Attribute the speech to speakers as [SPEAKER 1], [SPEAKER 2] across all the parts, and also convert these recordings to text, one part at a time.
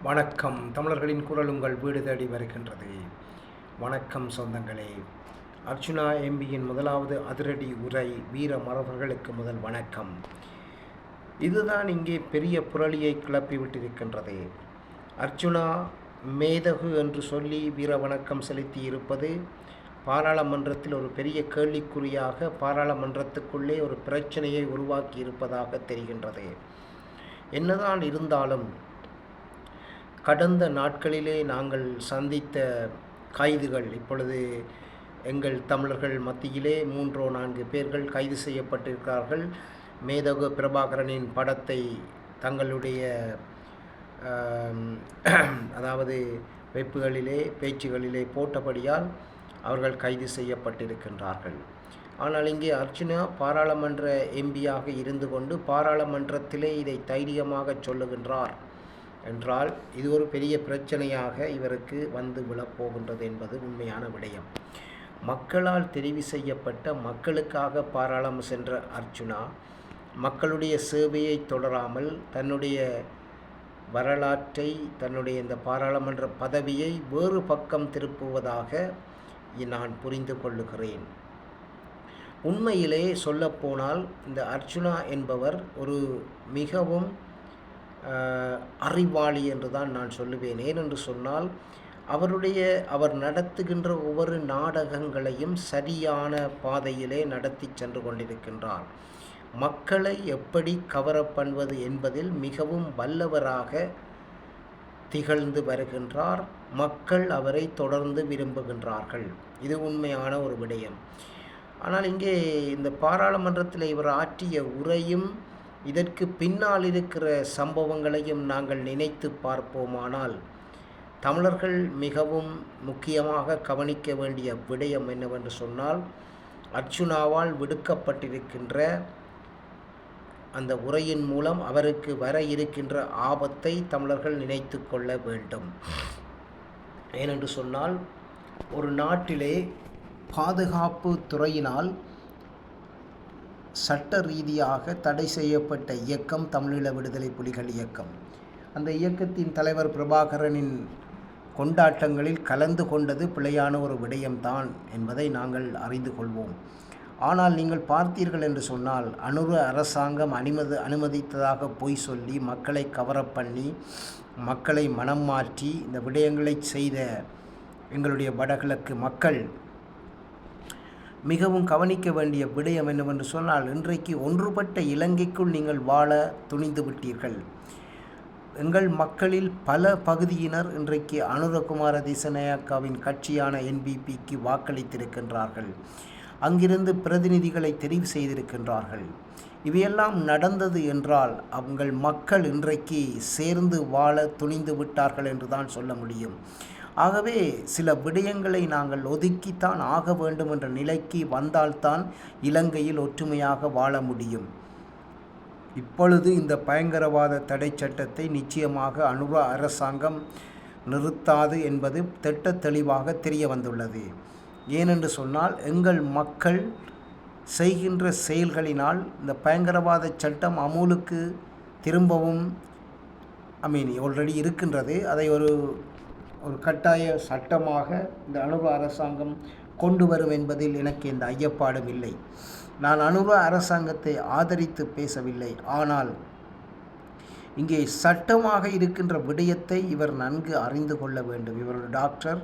[SPEAKER 1] வணக்கம். தமிழர்களின் குரல் உங்கள் வீடு தேடி வருகின்றது. வணக்கம் சொந்தங்களே. அர்ச்சுனா எம்பியின் முதலாவது அதிரடி உரை வீர மறவர்களுக்கு முதல் வணக்கம். இதுதான் இங்கே பெரிய புரளியை கிளப்பிவிட்டிருக்கின்றது. அர்ச்சுனா மேதகு என்று சொல்லி வீர வணக்கம் செலுத்தி இருப்பது பாராளுமன்றத்தில் ஒரு பெரிய கேள்விக்குறியாக பாராளுமன்றத்துக்குள்ளே ஒரு பிரச்சனையை உருவாக்கி இருப்பதாக தெரிகின்றது. என்னதான் இருந்தாலும் கடந்த நாட்களிலே நாங்கள் சந்தித்த கைதுகள், இப்பொழுது எங்கள் தமிழர்கள் மத்தியிலே 3-4 பேர்கள் கைது செய்யப்பட்டிருக்கிறார்கள். மேதகு பிரபாகரனின் படத்தை தங்களுடைய அதாவது வெப்புகளிலே பேச்சுகளிலே போட்டபடியால் அவர்கள் கைது செய்யப்பட்டிருக்கின்றார்கள். ஆனால் இங்கே அர்ச்சுனா பாராளுமன்ற எம்பியாக இருந்து கொண்டு பாராளுமன்றத்திலே இதை தைரியமாக சொல்லுகின்றார் என்றால் இது ஒரு பெரிய பிரச்சனையாக இவருக்கு வந்து விழப்போகின்றது என்பது உண்மையான விடயம். மக்களால் தெரிவு செய்யப்பட்ட மக்களுக்காக பாராளுமன்றம் சென்ற அர்ச்சுனா மக்களுடைய சேவையை தொடராமல் தன்னுடைய வரலாற்றை, தன்னுடைய இந்த பாராளுமன்ற பதவியை வேறு பக்கம் திருப்புவதாக நான் புரிந்து கொள்ளுகிறேன். உண்மையிலே சொல்லப்போனால் இந்த அர்ச்சுனா என்பவர் ஒரு மிகவும் அறிவாளி என்று தான் நான் சொல்லுவேன். ஏனென்று சொன்னால் அவர் நடத்துகின்ற ஒவ்வொரு நாடகங்களையும் சரியான பாதையிலே நடத்தி சென்று கொண்டிருக்கின்றார். மக்களை எப்படி கவரப் பண்ணுவது என்பதில் மிகவும் வல்லவராக திகழ்ந்து வருகின்றார். மக்கள் அவரை தொடர்ந்து விரும்புகின்றார்கள். இது உண்மையான ஒரு விடயம். ஆனால் இங்கே இந்த பாராளுமன்றத்தில் இவர் ஆற்றிய உரையும் இதற்கு பின்னால் இருக்கிற சம்பவங்களையும் நாங்கள் நினைத்து பார்ப்போமானால் தமிழர்கள் மிகவும் முக்கியமாக கவனிக்க வேண்டிய விடயம் என்னவென்று சொன்னால், அர்ச்சுனாவால் விடுக்கப்பட்டிருக்கின்ற அந்த உரையின் மூலம் அவருக்கு வர இருக்கின்ற ஆபத்தை தமிழர்கள் நினைத்து கொள்ள வேண்டும். ஏனென்று சொன்னால், ஒரு நாட்டிலே பாதுகாப்பு துறையினால் சட்ட ரீதியாக தடை செய்யப்பட்ட இயக்கம் தமிழீழ விடுதலை புலிகள் இயக்கம். அந்த இயக்கத்தின் தலைவர் பிரபாகரனின் கொண்டாட்டங்களில் கலந்து கொண்டது பிழையான ஒரு விடயம்தான் என்பதை நாங்கள் அறிந்து கொள்வோம். ஆனால் நீங்கள் பார்த்தீர்கள் என்று சொன்னால், அனுர அரசாங்கம் அனுமதித்ததாக பொய் சொல்லி மக்களை கவரப் பண்ணி மக்களை மனம் மாற்றி இந்த விடயங்களை செய்த எங்களுடைய வடகிழக்கு மக்கள் மிகவும் கவனிக்க வேண்டிய விடயம் என்னவென்று சொன்னால், இன்றைக்கு ஒன்றுபட்ட இலங்கைக்குள் நீங்கள் வாழ துணிந்து விட்டீர்கள். எங்கள் மக்களில் பல பகுதியினர் இன்றைக்கு அனுரகுமார திசாநாயக்காவின் கட்சியான என்பிபிக்கு வாக்களித்திருக்கின்றார்கள். அங்கிருந்து பிரதிநிதிகளை தெரிவு செய்திருக்கின்றார்கள். இவையெல்லாம் நடந்தது என்றால் உங்கள் மக்கள் இன்றைக்கு சேர்ந்து வாழ துணிந்து விட்டார்கள் என்று தான் சொல்ல முடியும். ஆகவே சில விடயங்களை நாங்கள் ஒதுக்கித்தான் ஆக வேண்டும் என்ற நிலைக்கு வந்தால்தான் இலங்கையில் ஒற்றுமையாக வாழ முடியும். இப்பொழுது இந்த பயங்கரவாத தடை சட்டத்தை நிச்சயமாக அனுர அரசாங்கம் நிறுத்தாது என்பது திட்ட தெளிவாக தெரிய வந்துள்ளது. ஏனென்று சொன்னால், எங்கள் மக்கள் செய்கின்ற செயல்களினால் இந்த பயங்கரவாத சட்டம் அமுலுக்கு திரும்பவும் ஆல்ரெடி இருக்கின்றது. அதை ஒரு கட்டாய சட்டமாக இந்த அனுர அரசாங்கம் கொண்டு வரும் என்பதில் எனக்கு எந்த ஐயப்பாடும் இல்லை. நான் அனுர அரசாங்கத்தை ஆதரித்து பேசவில்லை. ஆனால் இங்கே சட்டமாக இருக்கின்ற விடயத்தை இவர் நன்கு அறிந்து கொள்ள வேண்டும். இவர் ஒரு டாக்டர்,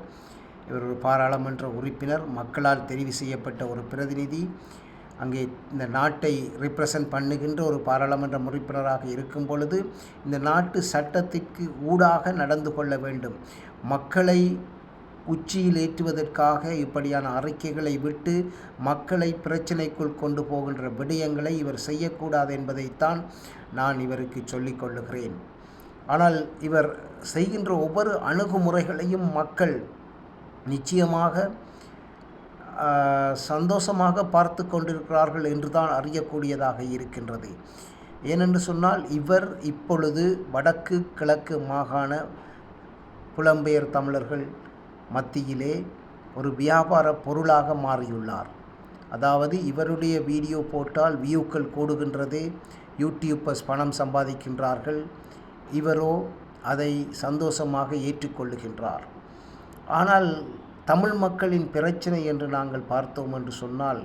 [SPEAKER 1] இவர் ஒரு பாராளுமன்ற உறுப்பினர், மக்களால் தெரிவு செய்யப்பட்ட ஒரு பிரதிநிதி, அங்கே இந்த நாட்டை ரிப்ரசன்ட் பண்ணுகின்ற ஒரு பாராளுமன்ற உறுப்பினராக இருக்கும் பொழுது இந்த நாட்டு சட்டத்திற்கு ஊடாக நடந்து கொள்ள வேண்டும். மக்களை உச்சியில் ஏற்றுவதற்காக இப்படியான அறிக்கைகளை விட்டு மக்களை பிரச்சனைக்குள் கொண்டு போகின்ற விடயங்களை இவர் செய்யக்கூடாது என்பதைத்தான் நான் இவருக்கு சொல்லிக் கொள்ளுகிறேன். ஆனால் இவர் செய்கின்ற ஒவ்வொரு அணுகுமுறைகளையும் மக்கள் நிச்சயமாக சந்தோஷமாக பார்த்து கொண்டிருக்கிறார்கள் என்று தான் அறியக்கூடியதாக இருக்கின்றது. ஏனென்று சொன்னால், இவர் இப்பொழுது வடக்கு கிழக்கு மாகாண புலம்பெயர் தமிழர்கள் மத்தியிலே ஒரு வியாபார பொருளாக மாறியுள்ளார். அதாவது இவருடைய வீடியோ போட்டால் வியூக்கள் கூடுகின்றது, யூடியூப்பர்ஸ் பணம் சம்பாதிக்கின்றார்கள். இவரோ அதை சந்தோஷமாக ஏற்றுக்கொள்ளுகின்றார். ஆனால் தமிழ் மக்களின் பிரச்சனை என்று நாங்கள் பார்த்தோம் என்று சொன்னால்,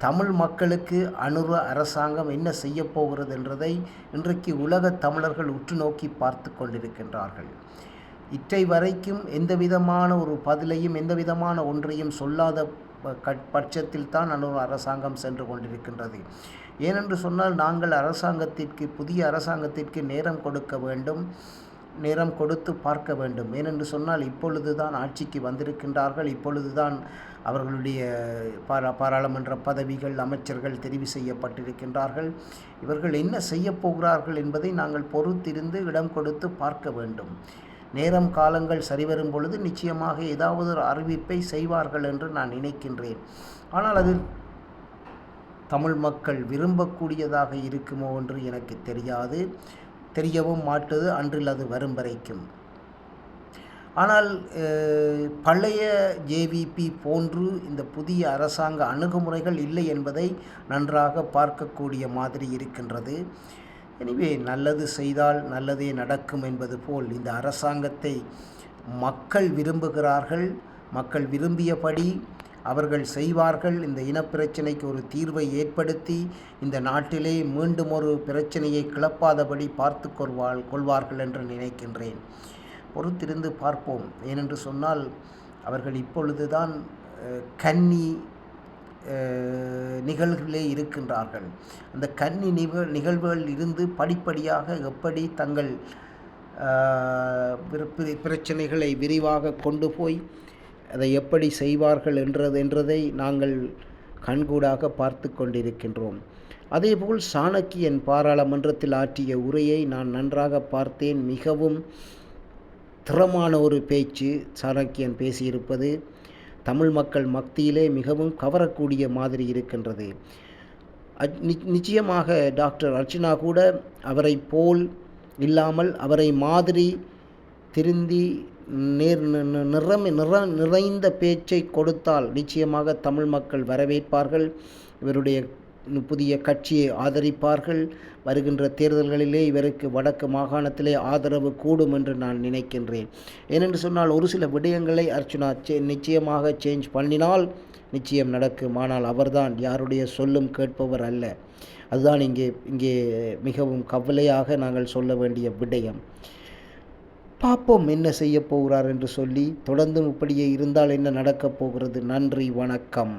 [SPEAKER 1] தமிழ் மக்களுக்கு அனுர அரசாங்கம் என்ன செய்ய போகிறது என்றதை இன்றைக்கு உலகத் தமிழர்கள் உற்று நோக்கி பார்த்து கொண்டிருக்கின்றார்கள். இற்றை வரைக்கும் எந்தவிதமான ஒரு பதிலையும் எந்தவிதமான ஒன்றையும் சொல்லாத பட்சத்தில் தான் அனுர அரசாங்கம் சென்று கொண்டிருக்கின்றது. ஏனென்று சொன்னால், நாங்கள் புதிய அரசாங்கத்திற்கு நேரம் கொடுக்க வேண்டும், நேரம் கொடுத்து பார்க்க வேண்டும். ஏனென்று சொன்னால், இப்பொழுது தான் ஆட்சிக்கு வந்திருக்கின்றார்கள். இப்பொழுது தான் அவர்களுடைய பாராளுமன்ற பதவிகள், அமைச்சர்கள் தெரிவு செய்யப்பட்டிருக்கின்றார்கள். இவர்கள் என்ன செய்ய போகிறார்கள் என்பதை நாங்கள் பொறுத்திருந்து இடம் கொடுத்து பார்க்க வேண்டும். நேரம் காலங்கள் சரிவரும் பொழுது நிச்சயமாக ஏதாவது ஒரு அறிவிப்பை செய்வார்கள் என்று நான் நினைக்கின்றேன். ஆனால் அது தமிழ் மக்கள் விரும்பக்கூடியதாக இருக்குமோ என்று எனக்கு தெரியாது, தெரியவும் மாட்டுது அன்றில் அது வரும் வரைக்கும். ஆனால் பழைய ஜேவிபி போன்று இந்த புதிய அரசாங்க அணுகுமுறைகள் இல்லை என்பதை நன்றாக பார்க்கக்கூடிய மாதிரி இருக்கின்றது. எனவே நல்லது செய்தால் நல்லதே நடக்கும் என்பது போல் இந்த அரசாங்கத்தை மக்கள் விரும்புகிறார்கள். மக்கள் விரும்பியபடி அவர்கள் செய்வார்கள். இந்த இனப்பிரச்சனைக்கு ஒரு தீர்வை ஏற்படுத்தி இந்த நாட்டிலே மீண்டும் ஒரு பிரச்சனையை கிளப்பாதபடி பார்த்து கொள்வார்கள் என்று நினைக்கின்றேன். பொறுத்திருந்து பார்ப்போம். ஏனென்று சொன்னால், அவர்கள் இப்பொழுதுதான் கன்னி நிகழ்வுகளே இருக்கின்றார்கள். அந்த கன்னி நிகழ்வுகள் இருந்து படிப்படியாக எப்படி தங்கள் பிரச்சனைகளை விரிவாக கொண்டு போய் அதை எப்படி செய்வார்கள் என்றதை நாங்கள் கண்கூடாக பார்த்து கொண்டிருக்கின்றோம். அதேபோல் சாணக்கியன் பாராளுமன்றத்தில் ஆற்றிய உரையை நான் நன்றாக பார்த்தேன். மிகவும் திறமான ஒரு பேச்சு சாணக்கியன் பேசியிருப்பது தமிழ் மக்கள் மத்தியிலே மிகவும் கவரக்கூடிய மாதிரி இருக்கின்றது. நிச்சயமாக டாக்டர் அர்ச்சனா கூட அவரை போல் இல்லாமல் அவரை மாதிரி திருந்தி நிறைந்த பேச்சை கொடுத்தால் நிச்சயமாக தமிழ் மக்கள் வரவேற்பார்கள். இவருடைய புதிய கட்சியை ஆதரிப்பார்கள். வருகின்ற தேர்தல்களிலே இவருக்கு வடக்கு மாகாணத்திலே ஆதரவு கூடும் என்று நான் நினைக்கின்றேன். ஏனென்று சொன்னால், ஒரு சில விடயங்களை அர்ச்சனா நிச்சயமாக சேஞ்ச் பண்ணினால் நிச்சயம் நடக்கும். ஆனால் அவர்தான் யாருடைய சொல்லும் கேட்பவர் அல்ல. அதுதான் இங்கே மிகவும் கவலையாக நாங்கள் சொல்ல வேண்டிய விடயம். பார்ப்போம் என்ன செய்ய போகிறார் என்று சொல்லி. தொடர்ந்து இப்படியே இருந்தால் என்ன நடக்கப் போகிறது. நன்றி, வணக்கம்.